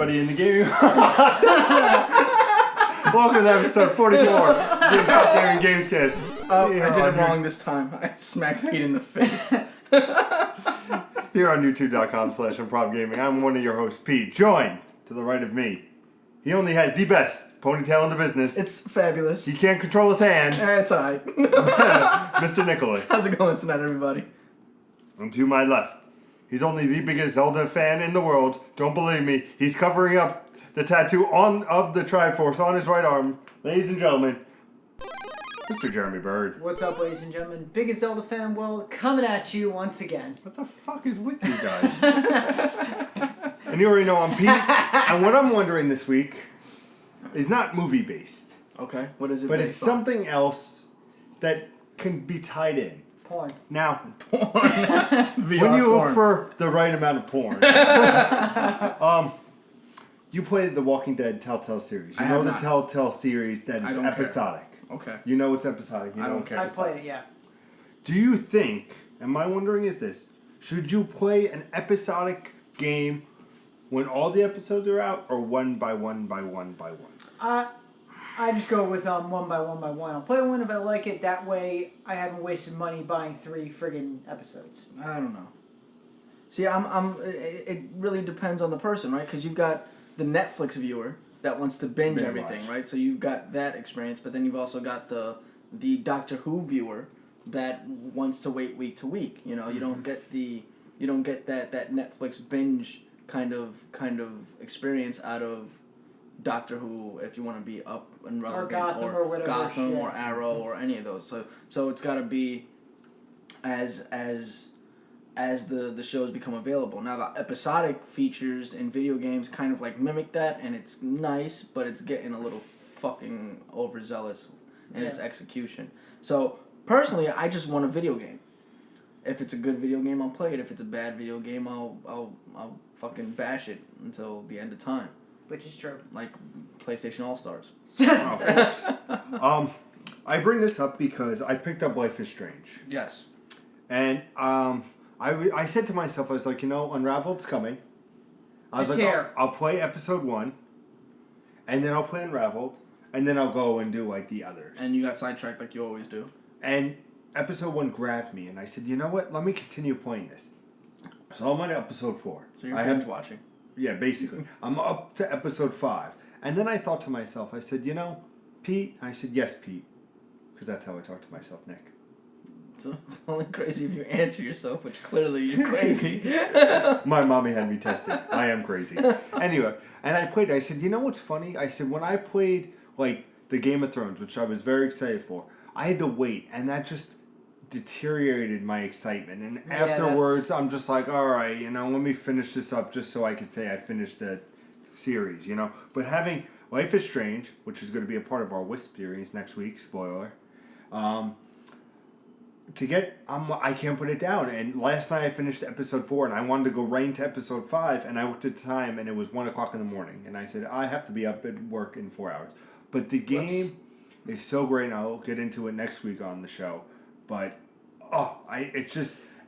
everybody in the game. Welcome to episode 44 of the Top Gaming Gamescast. Oh, I did it wrong this time. I smacked Pete in the face. Here on youtube.com/ImprovGaming, I'm one of your hosts, Pete. Joined to the right of me. He only has the best ponytail in the business. It's fabulous. He can't control his hands. It's alright. Mr. Nicholas. How's it going tonight, everybody? And to my left, he's only the biggest Zelda fan in the world. Don't believe me. He's covering up the tattoo of the Triforce on his right arm. Ladies and gentlemen, Mr. Jeremy Bird. What's up, ladies and gentlemen? Biggest Zelda fan world coming at you once again. What the fuck is with you guys? And you already know I'm Pete. And what I'm wondering this week is not movie-based. Okay, what is it? But it's something else that can be tied in. Porn. Now, VR when you look porn. for the right amount of porn, you played the Walking Dead Telltale series. You I know have the not. Telltale series that I it's don't care. episodic. Okay. You know it's episodic. You I know don't it's care. I episodic. played it, yeah. Do you think, and my wondering is this, should you play an episodic game when all the episodes are out, or one by one by one by one? I just go with one by one by one. I'll play one if I like it. That way, I haven't wasted money buying 3 friggin' episodes. I don't know. See, it really depends on the person, right? Because you've got the Netflix viewer that wants to binge everything, watch. right? So you've got that experience, but then you've also got the Doctor Who viewer that wants to wait week to week. You know, you don't get that Netflix binge kind of experience out of Doctor Who if you want to be up and relevant, Gotham or whatever Gotham shit. or Arrow or any of those. So it's got to be as the shows become available. Now the episodic features in video games kind of like mimic that, and it's nice, but it's getting a little fucking overzealous in its execution. So personally, I just want a video game. If it's a good video game, I'll play it. If it's a bad video game, I'll fucking bash it until the end of time. Which is true. Like PlayStation All-Stars. Of course. I bring this up because I picked up Life is Strange. Yes. And I said to myself, I was like, Unraveled's coming. I was It's like, here. I'll play episode 1, and then I'll play Unraveled, and then I'll go and do like the others. And you got sidetracked like you always do. And episode 1 grabbed me, and I said, you know what? Let me continue playing this. So I'm on episode 4. So you're binge watching. Yeah, basically. I'm up to episode 5. And then I thought to myself, I said, Pete? I said, yes, Pete. Because that's how I talk to myself, Nick. So it's only crazy if you answer yourself, which clearly you're crazy. My mommy had me tested. I am crazy. Anyway, and I played. I said, you know what's funny? I said, when I played, like, the Game of Thrones, which I was very excited for, I had to wait, and that just deteriorated my excitement. And afterwards, I'm just like, all right, let me finish this up just so I could say I finished the series, But having Life is Strange, which is going to be a part of our Wisp series next week, spoiler, I can't put it down. And last night I finished episode 4, and I wanted to go right into episode 5, and I looked at the time, and it was 1 o'clock in the morning. And I said, I have to be up at work in 4 hours. But the game is so great, and I'll get into it next week on the show. But,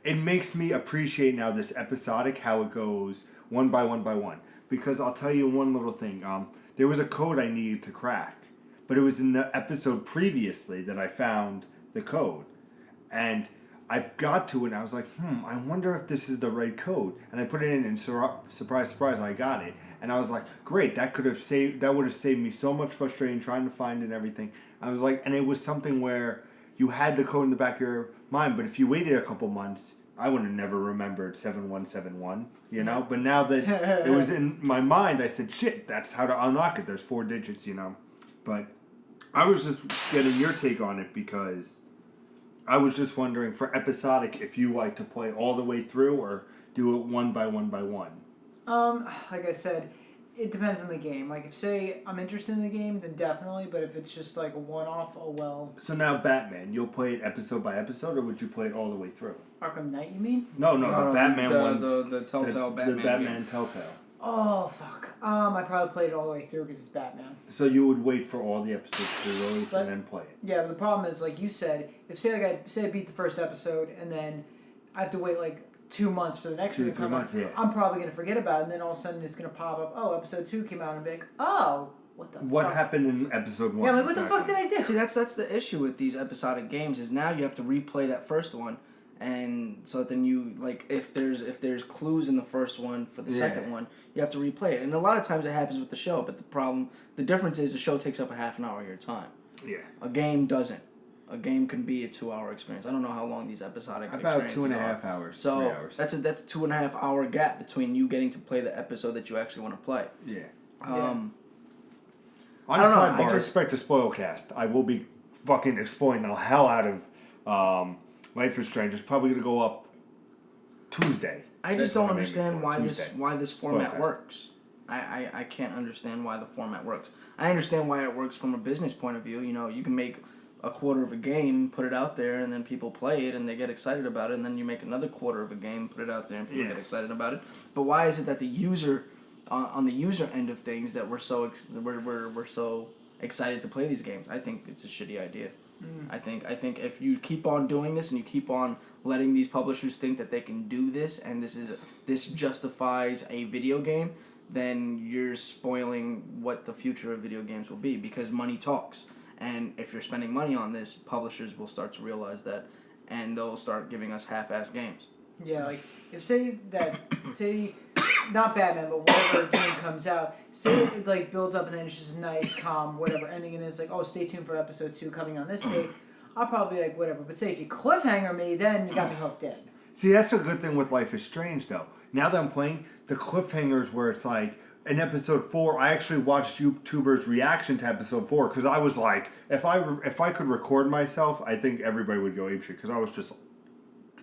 it makes me appreciate now this episodic, how it goes one by one by one. Because I'll tell you one little thing. There was a code I needed to crack. But it was in the episode previously that I found the code. And I got to it, and I was like, I wonder if this is the right code. And I put it in, and surprise, surprise, I got it. And I was like, great, that would have saved me so much frustration trying to find it and everything. I was like, and it was something where you had the code in the back of your mind, but if you waited a couple months, I would have never remembered 7171, But now that it was in my mind, I said, shit, that's how to unlock it. There's 4 digits, But I was just getting your take on it because I was just wondering, for episodic, if you like to play all the way through or do it one by one by one. Like I said, it depends on the game. Like, if, say, I'm interested in the game, then definitely. But if it's just, like, a one-off, oh, well. So now Batman, you'll play it episode by episode, or would you play it all the way through? Arkham Knight, you mean? No, the Batman ones. The Telltale Batman. The Batman game. Telltale. Oh, fuck. I probably played it all the way through because it's Batman. So you would wait for all the episodes to be released But- and then play it. Yeah, but the problem is, like you said, if, say I beat the first episode, and then I have to wait, like, 2 months for the next 2 one to to 3 come out, months, yeah. I'm probably gonna forget about it, and then all of a sudden it's gonna pop up. Oh, episode 2 came out, and be like, oh, what the What fuck? happened in episode 1? Yeah, I'm like, what the fuck did I do? See, that's the issue with these episodic games is now you have to replay that first one, and so then you like if there's clues in the first one for the second one, you have to replay it. And a lot of times it happens with the show, but the difference is the show takes up a half an hour of your time. Yeah. A game doesn't. A game can be a 2-hour experience. I don't know how long these episodic About experiences 2.5 are. hours. So 3 hours. that's a 2.5 hour gap between you getting to play the episode that you actually want to play. Yeah. Um, On I a don't know, I sidebar, just- expect a spoil cast. I will be fucking exploiting the hell out of Life is Strange. It's probably going to go up Tuesday. I just That's don't what I'm aiming understand for, why Tuesday. this format Spoilcast. works. I can't understand why the format works. I understand why it works from a business point of view. You know, you can make a quarter of a game, put it out there, and then people play it and they get excited about it, and then you make another quarter of a game, put it out there, and people Yeah. get excited about it. But why is it that the user, on the user end of things, that we're so we're so excited to play these games? I think it's a shitty idea. I think if you keep on doing this and you keep on letting these publishers think that they can do this and this justifies a video game, then you're spoiling what the future of video games will be, because money talks. And if you're spending money on this, publishers will start to realize that, and they'll start giving us half-assed games. Yeah, like if say not Batman, but whatever game comes out, say it like builds up and then it's just nice, calm, whatever ending, and then it's like, oh, stay tuned for episode 2 coming on this date. I'll probably be like whatever. But say if you cliffhanger me, then you got me hooked in. See, that's a good thing with Life is Strange, though. Now that I'm playing, the cliffhangers where it's like, in episode 4, I actually watched YouTubers' reaction to episode 4, because I was like, if I could record myself, I think everybody would go apeshit, because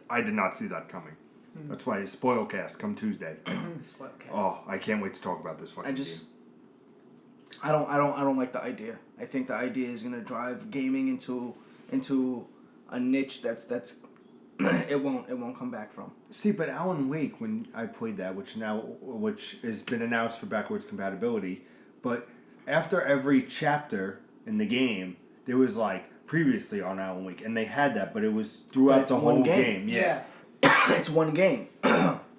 I did not see that coming. That's why Spoilcast come Tuesday. This podcast. Oh, I can't wait to talk about this fucking game. I don't like the idea. I think the idea is gonna drive gaming into a niche that's it won't come back from. See, but Alan Wake, when I played that, which has been announced for backwards compatibility, but after every chapter in the game, there was like previously on Alan Wake, and they had that, but it was throughout it's the one whole game. game. Yeah. It's one game.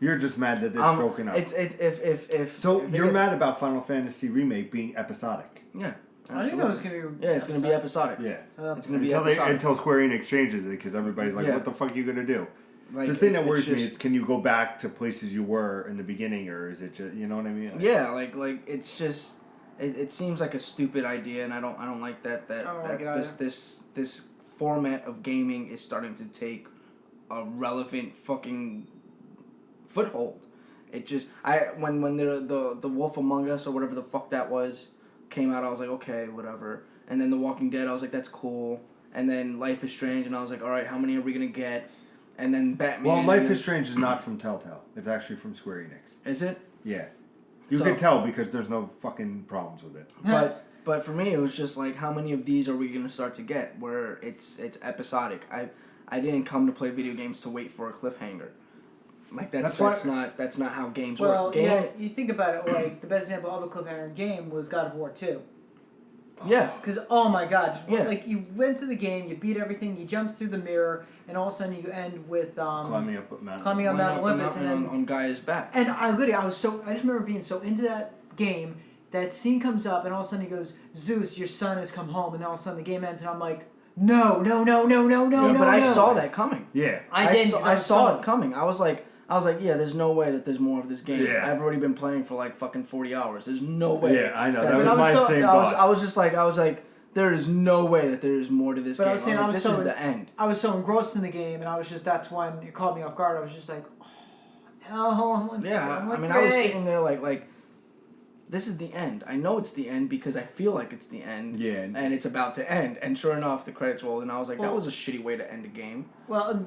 You're just mad that it's broken up. It's if So if it you're gets- mad about Final Fantasy Remake being episodic? Yeah. I didn't know it was gonna be. Yeah, it's gonna be episodic. Yeah. It's gonna be Until episodic. until Square Enix changes it, because everybody's like, Yeah. "What the fuck are you gonna do?" Like, The thing that it's worries me just- is, can you go back to places you were in the beginning, or is it just, you know what I mean? Like, Yeah, like it's just it seems like a stupid idea, and I don't like that I don't like it this format of gaming is starting to take a relevant fucking foothold. It just when the Wolf Among Us or whatever the fuck that was came out, I was like, okay, whatever. And then The Walking Dead, I was like, that's cool. And then Life is Strange, and I was like, all right, how many are we gonna get? And then Batman. Well, and Life then- is Strange is not from Telltale. It's actually from Square Enix. Is it? Yeah. You So- can tell because there's no fucking problems with it. But for me, it was just like, how many of these are we gonna start to get where it's episodic? I didn't come to play video games to wait for a cliffhanger. Like that's not how games Well, work. yeah, you think about it, like the best example of a cliffhanger game was God of War 2. Yeah. Because, oh my god, just, Yeah. like you went to the game, you beat everything, you jumped through the mirror, and all of a sudden you end with Climbing up Mount. climbing up Mount Olympus, and then on Gaia's back. and I just remember being so into that game. That scene comes up, and all of a sudden he goes, "Zeus, your son has come home," and all of a sudden the game ends, and I'm like, "No, no, no, no, no, no, See, no!" but I no. saw that coming. Yeah. I didn't. I saw it coming. I was like, yeah, there's no way that there's more of this game. Yeah. I've already been playing for like fucking 40 hours. There's no way. Yeah, I know. that- That was but my same thought. I was like, there is no way that there is more to this But game. I was saying, like, I was this so is the end. I was so engrossed in the game, and I was just, that's when it caught me off guard. I was just like, oh, no. Yeah, I'm I mean, great. I was sitting there like, this is the end. I know it's the end because I feel like it's the end. Yeah. And it's about to end. And sure enough, the credits rolled, and I was like, that Well- was a shitty way to end a game. Well,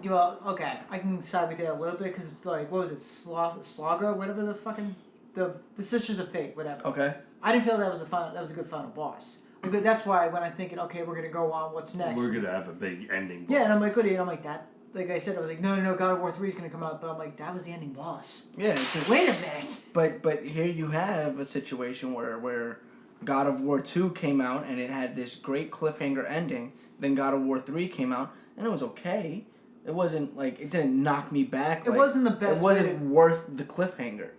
okay, I can side with that a little bit, because, like, what was it, Slogger, whatever the fucking, the Sisters of Fate, whatever. Okay. I didn't feel that was a good final boss. Like, that's why when I'm thinking, okay, we're gonna go on, what's next? We're gonna have a big ending. Yeah, and I'm boss. like, goody, and I'm like, that, like I said, I was like, no, God of War 3 is gonna come out, but I'm like, that was the ending boss. Yeah. It's just, Wait a minute. But here you have a situation where God of War 2 came out and it had this great cliffhanger ending. Then God of War 3 came out and it was okay. It wasn't like it didn't knock me back. It wasn't the best It wasn't way to- worth the cliffhanger.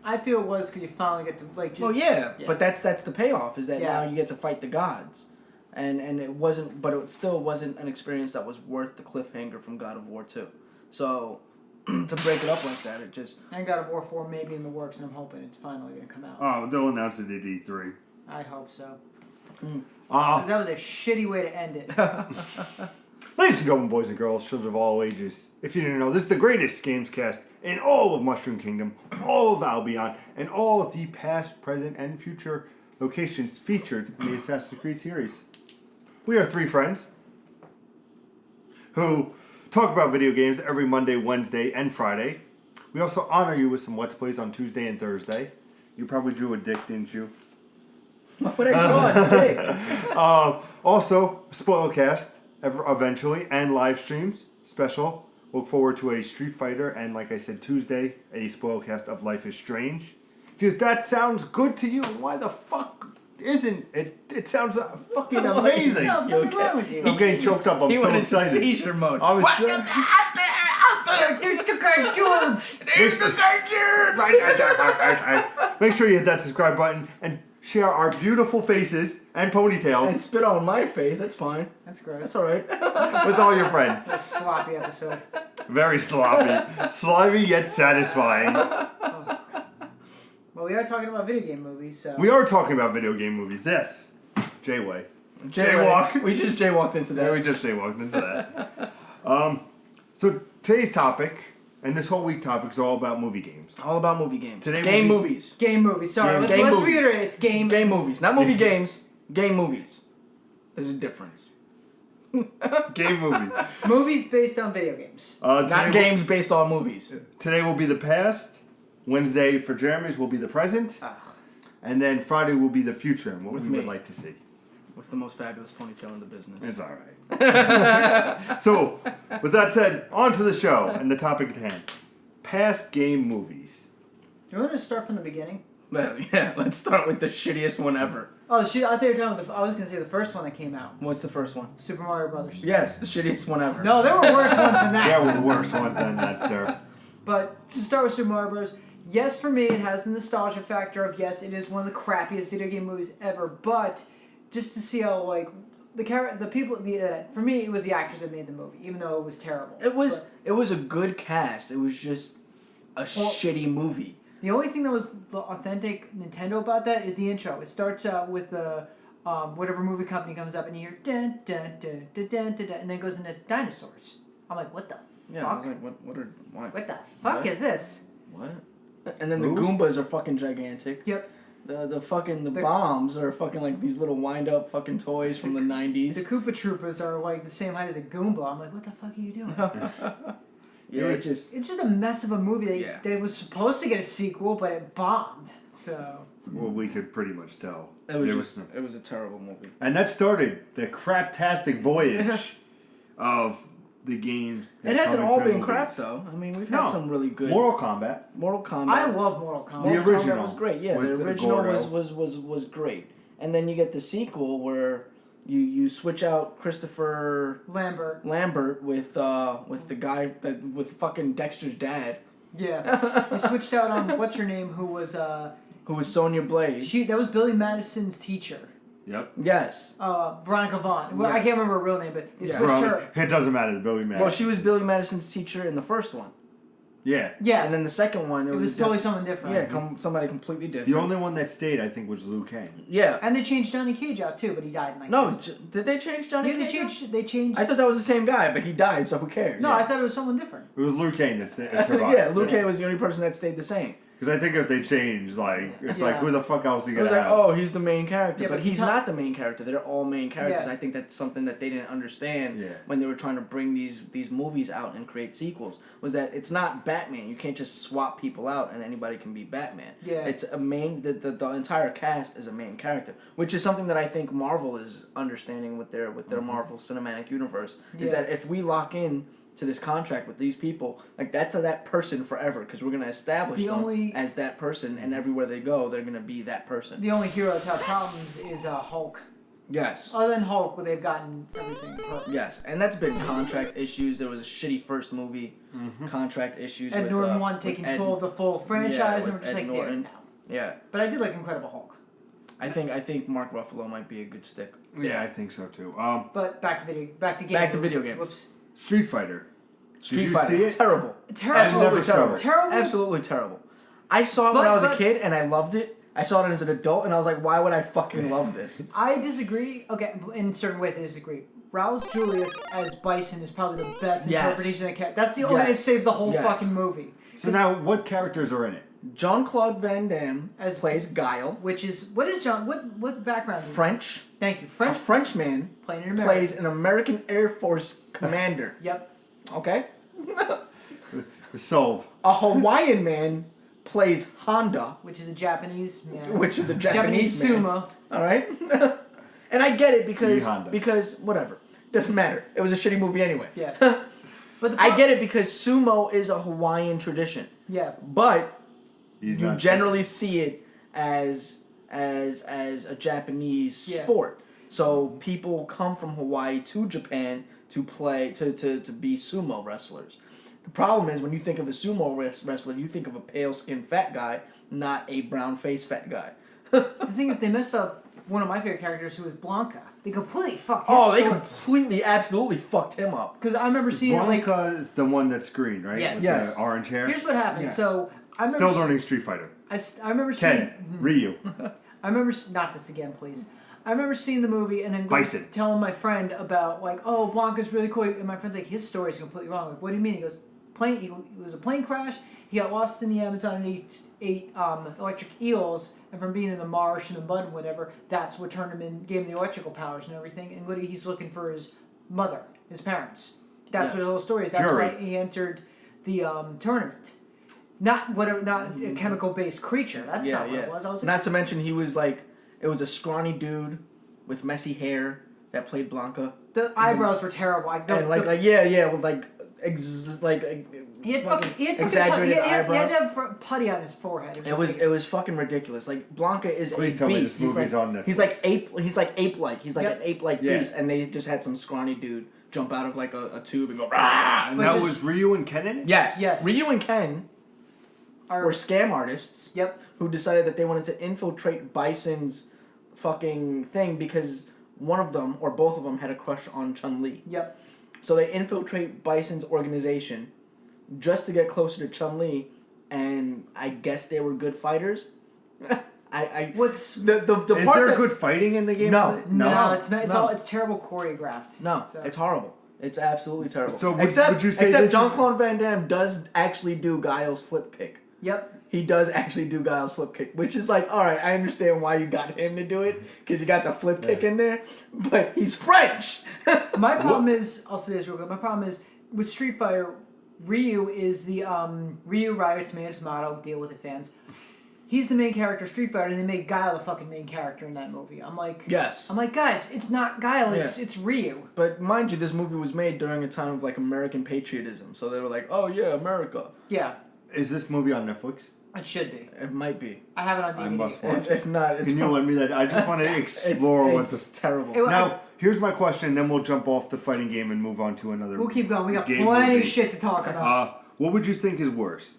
I feel it was because you finally get to like just. Well, yeah, yeah. but that's the payoff is that Yeah. now you get to fight the gods, and it wasn't, but it still wasn't an experience that was worth the cliffhanger from God of War 2. So to break it up like that, it just And God of War 4 may be in the works, and I'm hoping it's finally going to come out. Oh, they'll announce it at E3. I hope so. Mm. Because that was a shitty way to end it. Ladies and gentlemen, boys and girls, children of all ages, if you didn't know, this is the greatest games cast in all of Mushroom Kingdom, all of Albion, and all of the past, present, and future locations featured in the Assassin's Creed series. We are three friends who talk about video games every Monday, Wednesday, and Friday. We also honor you with some Let's Plays on Tuesday and Thursday. You probably drew a dick, didn't you? what I draw, dick. Also, Spoilcast eventually, and live streams special. Look forward to a Street Fighter, and like I said, Tuesday, a Spoilcast of Life is Strange. If that sounds good to you, why the fuck isn't it? It sounds fucking amazing. No, You what's wrong with you? I'm getting choked up. I'm He so went into excited. seizure mode. I was Welcome so- out there. They took our George! There's the cartoons. Make sure you hit that subscribe button and share our beautiful faces and And ponytails spit on my face. That's fine. That's gross. That's all right. with all your friends. That's a sloppy episode. Very sloppy. Slimy yet satisfying. Well, we are talking about video game movies, so. We are talking about video game movies, yes. Jayway. Jaywalk. We just jaywalked into that. Yeah, we just jaywalked into that. So today's topic, and this whole week topic, is all about movie games. All about movie games. Today game will be- movies. Game movies. Sorry, Game- let's game movies. reiterate. It's game. Game movies. Not movie games. Game movies. There's a difference. Game movie. Movies based on video games. Not Today games based on movies. Today will be the past. Wednesday for Jeremy's will be the present. Ugh. And then Friday will be the future and what With we me. would like to see. With the most fabulous ponytail in the business. It's all right. So, with that said, on to the show and the topic at hand. Past game movies. Do you want to start from the beginning? Well, yeah, let's start with the shittiest one ever. Oh, shit! I thought you were talking about I was gonna say the first one that came out, What's the first one? Super Mario Brothers. Yes, the shittiest one ever. No, there were worse ones than that. There were worse ones than that, sir. But to start with Super Mario Bros. Yes, for me, it has the nostalgia factor of yes, it is one of the crappiest video game movies ever. But just to see how like for me, it was the actors that made the movie, even though it was terrible. It was a good cast. It was just a shitty movie. The only thing that was the authentic Nintendo about that is the intro. It starts out with the whatever movie company comes up and you hear dun dun dun dun dun dun, dun and then it goes into dinosaurs. I'm like, what the Yeah, I fuck? was like, why? What the fuck What? is this? What? And then the Who? Goombas are fucking gigantic. Yep. The bombs are fucking like these little wind up fucking toys from the 90s. The Koopa Troopers are like the same height as a Goomba. I'm like, what the fuck are you doing? Yeah, it's just It's just a mess of a movie. Yeah. They was supposed to get a sequel, but it bombed. So Well, we could pretty much tell. it was There just no- it was a terrible movie. And that started the craptastic voyage of the games. that It hasn't come all into been crap movies. though. I mean, we've No. had some really good Mortal Kombat. Mortal Kombat. I love Mortal Kombat. The Mortal Kombat original was great. Yeah, with the the original Gordo. was great. And then you get the sequel where you switch out Christopher Lambert. with the guy with fucking Dexter's dad, Yeah. You switched out on what's her name, who was who was Sonya Blade. that was Billy Madison's teacher. Yep. Yes. Veronica Vaughn. Well, I Yes. can't remember her real name, but they Yeah. switched her. It doesn't matter. Billy Madison. Well, she was Billy Madison's teacher in the first one. Yeah. Yeah. And then the second one, it was totally someone different. yeah, somebody completely different. The only one that stayed, I think, was Liu Kang. Yeah. And they changed Johnny Cage out too, but he died in like No, did they change Johnny Yeah, Cage? they changed. I thought that was the same guy, but he died, so who cares? No, Yeah. I thought it was someone different. It was Liu Kang that survived. Yeah, Liu Kang was the only person that stayed the same. Because I think if they changed, like, it's like, Yeah. who the fuck else are you It was gonna like, have? oh, he's the main character, Yeah, but but he's Tom- not the main character. They're all main characters. Yeah. I think that's something that they didn't understand Yeah. when they were trying to bring these movies out and create sequels. Was that it's not Batman. You can't just swap people out and anybody can be Batman. Yeah. It's a main. The entire cast is a main character, which is something that I think Marvel is understanding with their Marvel Cinematic Universe. Is Yeah. that if we lock in to this contract with these people, like that's that person forever, because we're gonna establish The them only- as that person, and everywhere they go, they're gonna be that person. The only hero that's had problems is Hulk. Yes. Other than Hulk, where they've gotten everything perfect. Yes, and that's been contract issues. There was a shitty first movie, contract issues. Ed with, Norton wanted to take with control of the full franchise, and we're with just Ed like, Norton. there now. Yeah, But I did like Incredible Hulk. I think Mark Ruffalo might be a good stick. Yeah, I think so too. But back to game. Back to video games. Whoops. Street Fighter. Street Did you Fighter, see it? terrible. Terrible. Absolutely never saw terrible. it. Terrible. Absolutely terrible. I saw it when But- I was a but- kid and I loved it. I saw it as an adult and I was like, why would I fucking love this? I disagree. Okay, in certain ways I disagree. Raul Julius as Bison is probably the best Yes. interpretation of the character. That's the only thing that Yes. saves the whole Yes. fucking movie. So now, what characters are in it? Jean-Claude Van Damme As- plays Guile. Which is what is John? What background? is he? French. Thank you. A French Frenchman playing in America. plays an American Air Force commander. Yep. Okay? Sold. A Hawaiian man plays Honda, Which is a Japanese man. which is a Japanese man. sumo. All right? And I get it because Honda. whatever. Doesn't matter. It was a shitty movie anyway. Yeah. But the I get it because sumo is a Hawaiian tradition. Yeah. But He's you not generally see it as a Japanese Yeah. sport. So people come from Hawaii to Japan to play to be sumo wrestlers. The problem is when you think of a sumo wrestler, you think of a pale skinned fat guy, not a brown faced fat guy. The thing is, they messed up one of my favorite characters, who was Blanca. They completely fucked his Oh, they story. completely, absolutely fucked him up. Because I remember seeing it, like, Blanca is the one that's green, right? Yes. With Yes. the orange hair. here's what happened. Yes. So I remember Still learning Street Fighter. I remember seeing. Ken, Ryu. I remember not this again, please. I remember seeing the movie and then Bison. telling my friend about like, oh, Blanca's really cool, and my friend's like, his story's completely wrong. Like, what do you mean? He goes, it was a plane crash. He got lost in the Amazon and he ate electric eels, and from being in the marsh and the mud and whatever, that's what turned him in, gave him the electrical powers and everything. And literally, he's looking for his mother, his parents. That's what his whole story is. That's Jury. why he entered the tournament. Not a chemical based creature. That's not what it was. I was like, Not to mention he was like, it was a scrawny dude with messy hair that played Blanca. the eyebrows were terrible. Like, And with like he had fucking exaggerated he had eyebrows. to have putty on his forehead. It was fucking ridiculous. Like Blanca is Please a tell me beast. this movie's on Netflix. He's like ape. He's like ape-like. He's like Yep. an ape-like Yeah. beast, and they just had some scrawny dude jump out of like a tube and go. Rah! And But Now, just- was Ryu and Ken in it? yes, Yes. Ryu and Ken were scam artists Yep. who decided that they wanted to infiltrate Bison's fucking thing because one of them or both of them had a crush on Chun-Li. Yep. So they infiltrate Bison's organization just to get closer to Chun-Li, and I guess they were good fighters. What's the Is part there that, good fighting in the game? No. no, it's not. It's No. all. It's terrible choreographed. No, So- it's horrible. It's absolutely terrible. So would except you say except this is- Jean-Claude Van Damme does actually do Guile's flip kick. Yep. He does actually do Guile's flip kick, which is like, all right, I understand why you got him to do it because you got the flip kick in there, but he's French. My problem is, I'll say this real quick. My problem is with Street Fighter, Ryu is the Ryu Riot's man's motto. Deal with it, fans. He's the main character of Street Fighter, and they made Guile the fucking main character in that movie. I'm like, Yes. guys, it's not Guile. Yeah. It's Ryu. But mind you, this movie was made during a time of like American patriotism, so they were like, "Oh yeah, America." Yeah, Is this movie on Netflix? it should be. It might be. I have it on DVD. I must watch If not, it's Can you let me that? I just want to explore what it's the. terrible. It- Now, here's my question, then we'll jump off the fighting game and move on to another. We'll keep going. We got game plenty movie. of shit to talk about. What would you think is worse?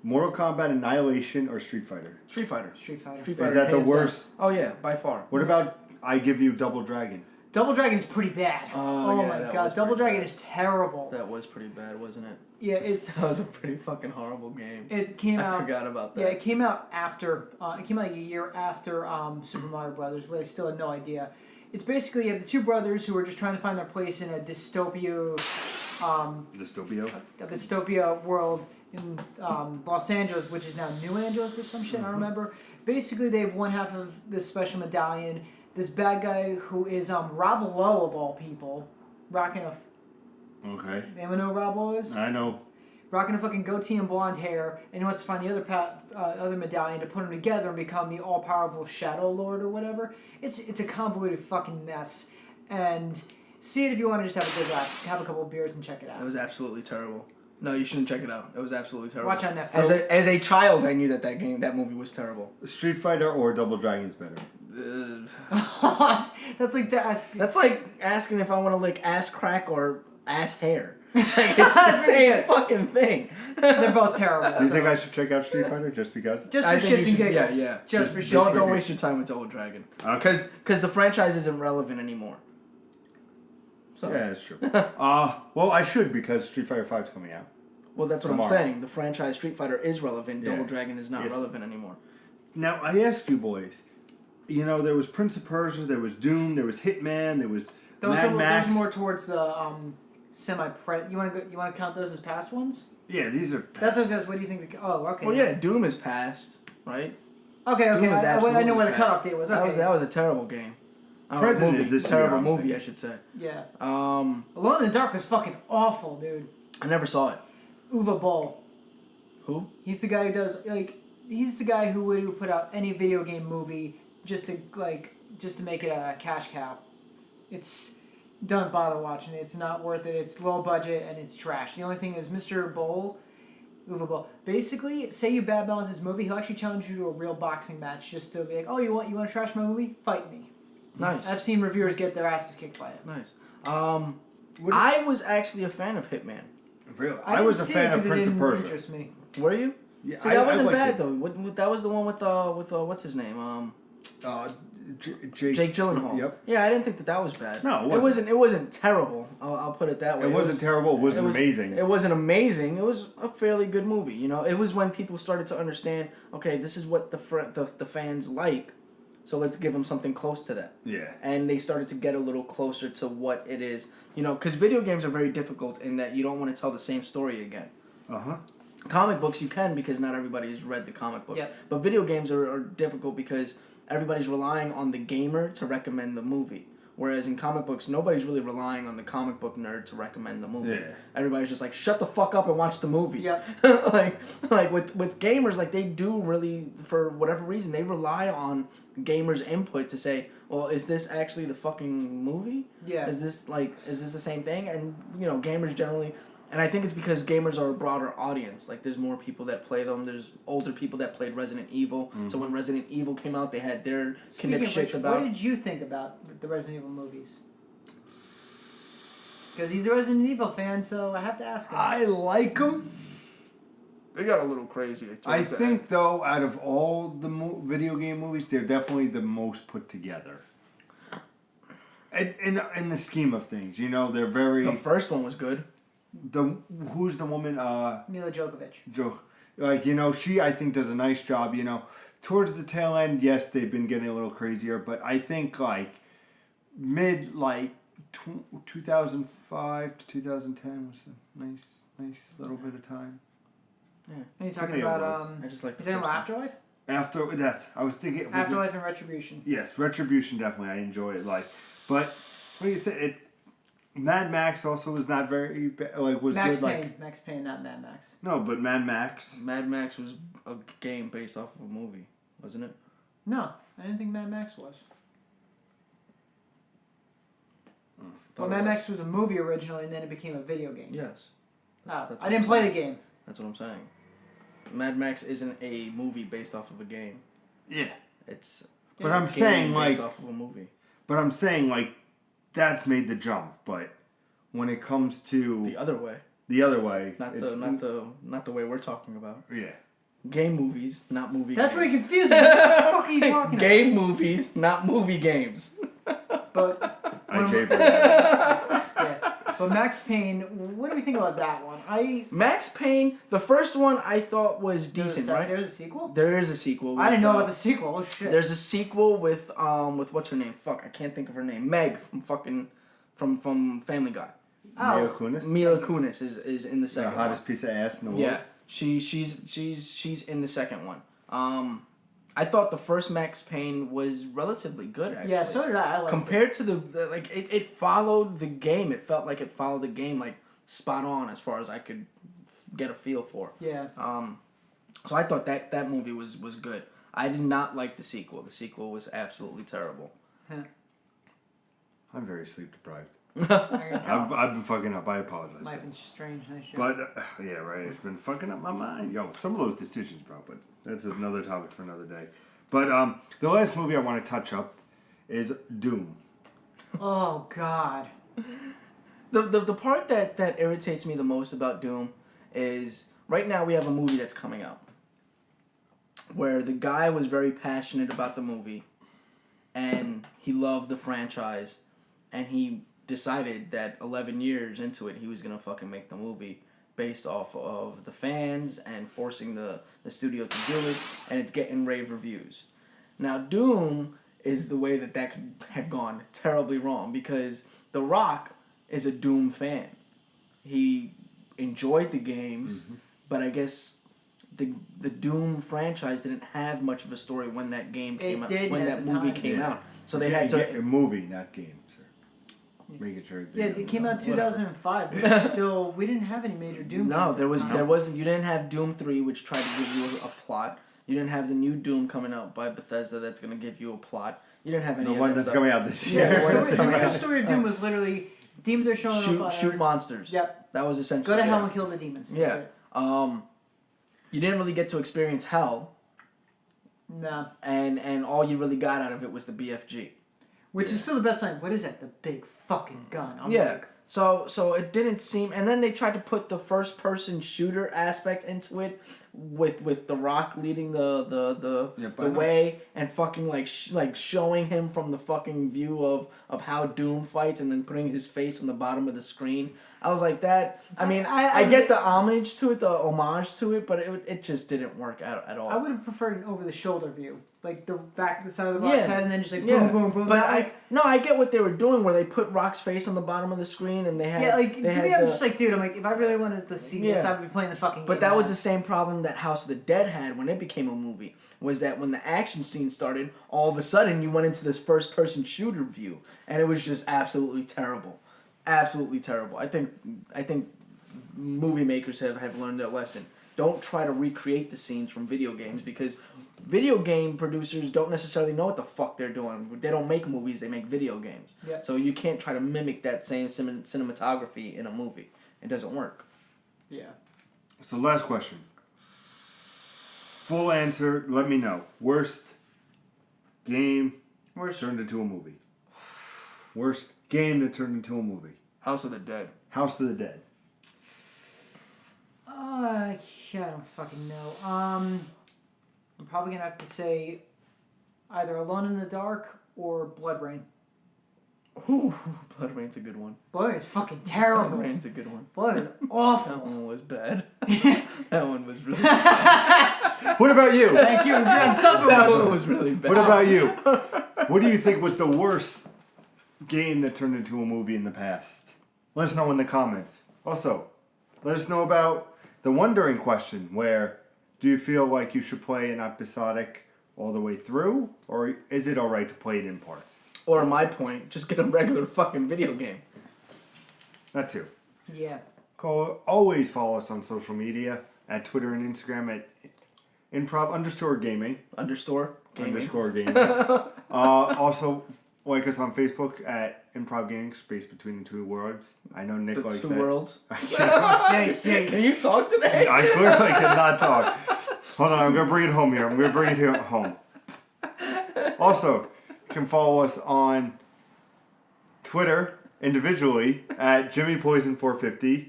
Mortal Kombat Annihilation or Street Fighter? Street Fighter. Street Fighter. Street Fighter. Is that the hands worst? down. Oh yeah, by far. What about I Give You Double Dragon? Double Dragon's pretty bad. Oh, yeah, my that god, was Double pretty Dragon bad. is terrible. That was pretty bad, wasn't it? Yeah, it's. That was a pretty fucking horrible game. It came I out. forgot about that. Yeah, it came out after. It came out like a year after Super Mario Brothers, where they still had no idea. It's basically you have the two brothers who are just trying to find their place in a dystopia, Dystopia? world in Los Angeles, which is now New Angeles or some shit. I don't remember. Basically, they have one half of this special medallion. This bad guy who is Rob Lowe of all people, rocking a. Okay. Anyone know who Rob Lowe is? I know. Rocking a fucking goatee and blonde hair, and he wants to find the other medallion to put them together and become the all-powerful Shadow Lord or whatever. It's a convoluted fucking mess, and see it if you want to just have a good laugh, have a couple of beers and check it That out. was absolutely terrible. No, you shouldn't check it out. It was absolutely terrible. Watch on Netflix. As a child, I knew that movie was terrible. Street Fighter or Double Dragon's better? That's like to ask. That's like asking if I want to lick ass crack or ass hair. Like, it's the same fucking thing. They're both terrible. Do you think I should check out Street Fighter just because? Just I for think shits you and should- giggles. yeah. Just for shits. Don't and don't giggles. waste your time with Double Dragon. Okay. Because the franchise isn't relevant anymore. So, Yeah, that's true. Well, I should because Street Fighter 5 is coming out. well, that's what Tomorrow. I'm saying. The franchise Street Fighter is relevant. Yeah. Double Dragon is not Yes. relevant anymore. Now, I asked you boys, you know, there was Prince of Persia, there was Doom, there was Hitman, there was Mad Max. Those are more towards the semi-pre. You want to count those as past ones? Yeah, these are... That's what I was asking. What do you think? Oh, okay. Well, yeah, Doom is past, right? Okay. Doom is I absolutely know where the past. cutoff date was. Okay. That was a terrible game. Present movie. is this terrible year, I'm movie, thinking. I should say. Yeah. Um, Alone in the Dark was fucking awful, dude. I never saw it. Uwe Boll. Who? He's the guy who does he's the guy who would put out any video game movie just to make it a cash cow. It's don't bother watching it. It's not worth it. It's low budget and it's trash. The only thing is Mr. Boll, Uwe Boll. Basically, say you badmouth his movie, he'll actually challenge you to a real boxing match just to be like, oh, you want to trash my movie? Fight me. Nice. I've seen reviewers get their asses kicked by it. Nice. I was actually a fan of Hitman. Really? I was a fan of Prince of Persia. Interest me. Were you? Yeah, See, that wasn't liked bad it. though. That was the one with what's his name? Jake Gyllenhaal. Yep. Yeah, I didn't think that was bad. No, it wasn't terrible. I'll put it that way. It wasn't terrible. It wasn't amazing. It wasn't amazing. It was a fairly good movie. You know, it was when people started to understand. Okay, this is what the fans like, so let's give them something close to that. Yeah. And they started to get a little closer to what it is. You know, because video games are very difficult in that you don't want to tell the same story again. Uh-huh. Comic books you can because not everybody has read the comic books. Yep. But video games are difficult because everybody's relying on the gamer to recommend the movie. Whereas in comic books, nobody's really relying on the comic book nerd to recommend the movie. Yeah. Everybody's just like, shut the fuck up and watch the movie. Yep. like with gamers, like they do really, for whatever reason, they rely on gamers' input to say, well, is this actually the fucking movie? Yeah. Is this the same thing? And, you know, gamers generally... And I think it's because gamers are a broader audience. Like, there's more people that play them. There's older people that played Resident Evil. Mm-hmm. So when Resident Evil came out, they had their shits about... What did you think about the Resident Evil movies? Because he's a Resident Evil fan, so I have to ask him. I like them. They got a little crazy. I think, though, out of all the video game movies, they're definitely the most put together. In the scheme of things, you know, they're very... The first one was good. Who's the woman? Mila Djokovic. Like, you know, she, I think, does a nice job, you know. Towards the tail end, yes, they've been getting a little crazier, but I think, like, mid, like, 2005 to 2010 was a nice little bit of time. Yeah. Are you To talking me it about, was. I just like the you're talking first about one. Afterlife? I was thinking... Afterlife and Retribution. Yes, Retribution, definitely, I enjoy it, like, but, like you said, Mad Max also was not very, like, was Max good, Payne. like... Max Payne, not Mad Max. No, but Mad Max... Mad Max was a game based off of a movie, wasn't it? No, I didn't think Mad Max was. Well, Thought Mad it was. Max was a movie originally, and then it became a video game. Yes. Oh, what I didn't I'm play saying. the game. That's what I'm saying. Mad Max isn't a movie based off of a game. Yeah. It's But Yeah. I'm a game saying, based like... off of a movie. But I'm saying, like, that's made the jump, but when it comes to The other way, the other way, not it's... the way we're talking about. Yeah. Game movies, not movie. That's games. where you confused me. What the fuck are you talking Game movies, not movie games. about? But I gave her but Max Payne, what do we think about that one? Max Payne, the first one I thought was decent, right? There's a sequel. There is a sequel. I didn't with, know about the sequel. Oh shit. There's a sequel with what's her name? Fuck, I can't think of her name. Meg from Family Guy. Mila Kunis, Mila Kunis is in the the second hottest one. piece of ass in the world. Yeah, she's in the second one. I thought the first Max Payne was relatively good. Actually. Yeah, so did I. I liked Compared to the like, it followed the game. It felt like it followed the game like spot on as far as I could get a feel for. it. Yeah. So I thought that movie was good. I did not like the sequel. The sequel was absolutely terrible. I'm very sleep deprived. I can tell. I've been fucking up. I apologize. Life is strange. Nice shit. But yeah, right. It's been fucking up my mind. Yo, some of those decisions, bro. But that's another topic for another day. But the last movie I want to touch up is Doom. Oh God. The part that irritates me the most about Doom is right now we have a movie that's coming out where the guy was very passionate about the movie and he loved the franchise and he decided that 11 years into it he was gonna fucking make the movie based off of the fans and forcing the studio to do it, and it's getting rave reviews. Now Doom is the way that could have gone terribly wrong because The Rock is a Doom fan. He enjoyed the games, but I guess the Doom franchise didn't have much of a story when that game came out. When that movie came out, so they had to a movie, not game, sir. Making sure. Yeah, it came out in 2005. We didn't have any major Doom. No, games there wasn't. You didn't have Doom 3, which tried to give you a plot. You didn't have the new Doom coming out by Bethesda that's gonna give you a plot. You didn't have any. The of one that that's stuff. coming out this year. Yeah, coming the out. story of Doom was literally demons are showing up. Shoot monsters. Yep. That was essentially. Go to hell and kill the demons. Yeah. That's it. You didn't really get to experience hell, No. and all you really got out of it was the BFG. Which is still the best line. What is that? The big fucking gun. I'm Yeah. like, So it didn't seem, and then they tried to put the first person shooter aspect into it, with The Rock leading the way and fucking like showing him from the fucking view of how Doom fights and then putting his face on the bottom of the screen. I was like that. I mean, I get the homage to it, the homage to it, but it just didn't work out at all. I would have preferred an over the shoulder view. Like the back, the side of the Rock's head, and then just like boom, boom, boom. But I get what they were doing, where they put Rock's face on the bottom of the screen, and they had to me, I'm just like, dude, I'm like, if I really wanted to see this, I would be playing the fucking game. But that was the same problem that House of the Dead had when it became a movie, was that when the action scene started, all of a sudden you went into this first person shooter view, and it was just absolutely terrible. Absolutely terrible. I think movie makers have learned their lesson. Don't try to recreate the scenes from video games, because video game producers don't necessarily know what the fuck they're doing. They don't make movies, they make video games. Yeah. So you can't try to mimic that same cinematography in a movie. It doesn't work. Yeah. So last question. Full answer, let me know. Worst game turned into a movie. Worst game that turned into a movie. House of the Dead. House of the Dead. I don't fucking know. I'm probably gonna have to say either Alone in the Dark or Blood Rain. Ooh, Blood Rain's a good one. Blood Rain is fucking terrible. Blood Rain's a good one. Blood Rain is awful. That one was bad. That one was really bad. What about you? Thank you. You're on something. That one was really bad. What about you? What do you think was the worst game that turned into a movie in the past? Let us know in the comments. Also, let us know about the wondering question, where do you feel like you should play an episodic all the way through, or is it alright to play it in parts? Or in my point, just get a regular fucking video game. That too. Yeah. Always follow us on social media at Twitter and Instagram at improv_gaming. _gaming. Also, like us on Facebook at Improv Gaming, space between the two words. I know Nick likes The that. two worlds. Hey. Can you talk today? I clearly cannot talk. Hold on, I'm going to bring it home here. I'm going to bring it here home. Also, you can follow us on Twitter individually at JimmyPoison450,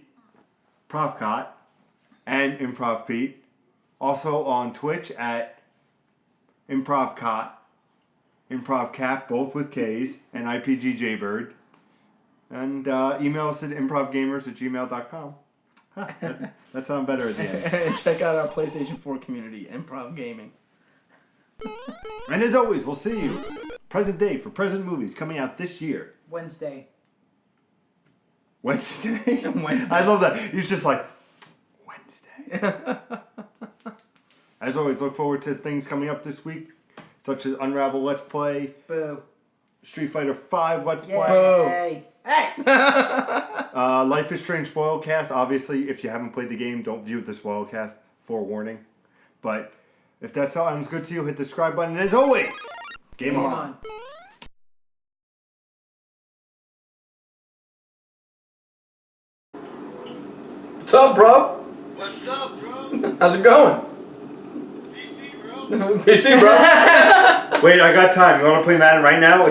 ProfCot, and Improv Pete. Also on Twitch at ImprovCot, ImprovCap, both with K's, and IPGJBird. And email us at improvgamers@gmail.com. Huh, that sounds better at the end. And check out our PlayStation 4 community, Improv Gaming. And as always, we'll see you present day for present movies coming out this year. Wednesday. Wednesday? Wednesday. I love that. He's just like, Wednesday. As always, look forward to things coming up this week, such as Unravel Let's Play, Boo. Street Fighter V Let's Play, Yay. Hey! Life is Strange Spoilcast. Obviously, if you haven't played the game, don't view the Spoilcast. Forewarning. But if that sounds good to you, hit the subscribe button. And as always, game on. What's up, bro? What's up, bro? How's it going? PC, bro. PC, bro. Wait, I got time. You want to play Madden right now?